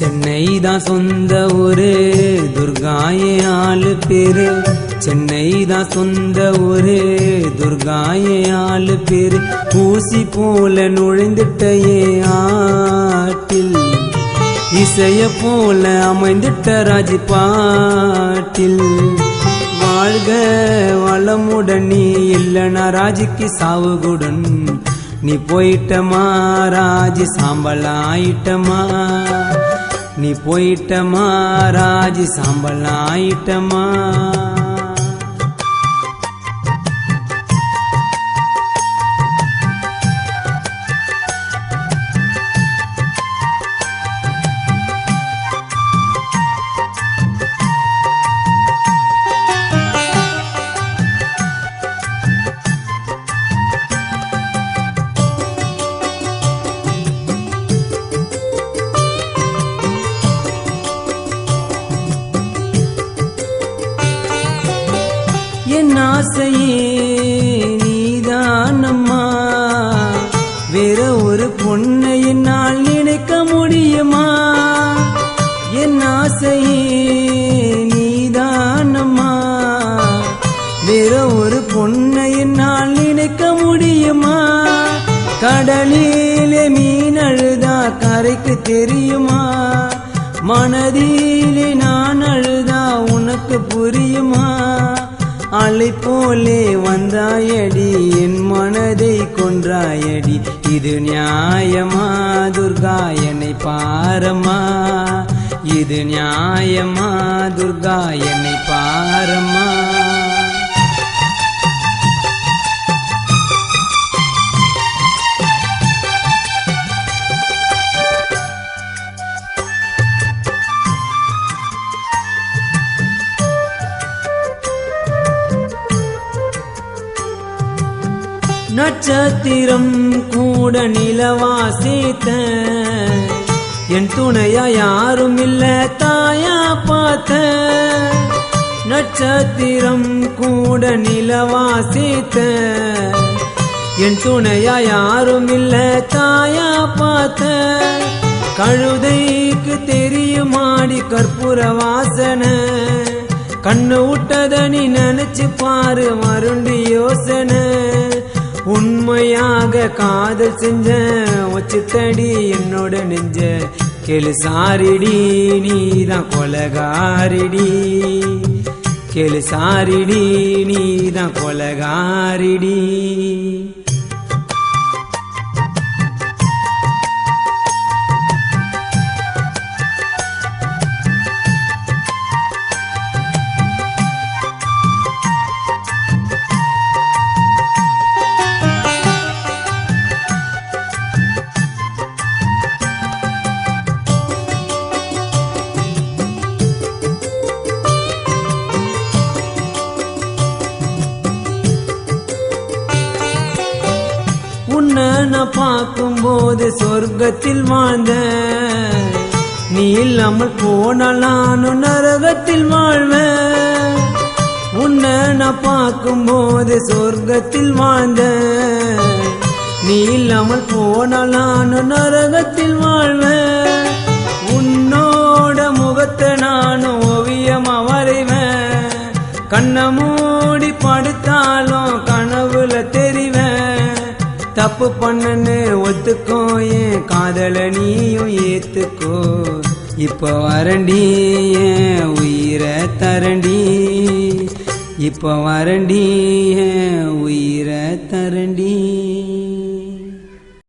சென்னை தான் சொந்த ஊரு, துர்காயே ஆளு பேரு. சென்னை தான் சொந்த ஊரு, துர்காயே ஆளு பேரு. ஊசி போல நுழைந்துட்டையே ஆட்டில், இசைய போல அமைந்துட்ட ராஜி பாட்டில். வாழ்க வளமுடன், நீ இல்லனா ராஜிக்கு சாவுகுடன். நீ போயிட்டமா ராஜி சாம்பல் ஆயிட்டமா, நீ போயிட்டமா ராஜி சாம்பல் ஆயிட்டமா. என் ஆசையே நீதானம்மா, வேற ஒரு பொண்ணை என்னால் நினைக்க முடியுமா? என் ஆசையே நீதானம்மா, வேற ஒரு பொண்ணை என்னால் நினைக்க முடியுமா? கடலிலே மீன் அழுதா கரைக்கு தெரியுமா? மனதிலே நான் அழுதா உனக்கு புரியுமா? அலை போலே வந்தாயடி, என் மனதை கொன்றாயடி. இது நியாயமா துர்கா, என்னை பாரம்மா. இது நியாயமா துர்கா, என்னை பாரம்மா. நட்சத்திரம் கூட நிலவாசித்த, என் துணையா யாரும் இல்ல தாயா பார்த்த. நட்சத்திரம் கூட நிலவாசித்த, என் துணையா யாரும் இல்ல தாயா பார்த்த. கழுதைக்கு தெரியுமாடி கற்பூர வாசனை, கண்ணு விட்டத நீ நினைச்சு பாரு மருண்டி யோசனை. உண்மையாக காதல் செஞ்ச வச்சுட்டடி என்னோட நெஞ்ச. கேளு சாரிடி, நீதான் கொலகாரிடி. கேளு சாரிடி, நீதான் கொலகாரிடி. உன்னை நான் பார்க்கும்போது சொர்க்கத்தில் வாழ்ந்த, நீ இல்லாமல் போனால் நானும் நரகத்தில் வாழ்வேன். உன்னை நான் பார்க்கும்போது சொர்க்கத்தில் வாழ்ந்த, நீ இல்லாமல் போனால் நானும் நரகத்தில் வாழ்வேன். உன்னோட முகத்தை நானும் ஓவியமா வரைவேன். கண்ணை மூடி படுத்தாலும் கனவுல தெரிவேன். தப்பு பண்ணன்னு ஒத்துக்கோ, என் காதல நீயும் ஏத்துக்கோ. இப்ப வரண்டி என் உயிரை தரண்டி, இப்ப வரண்டி என் உயிரை தரண்டி.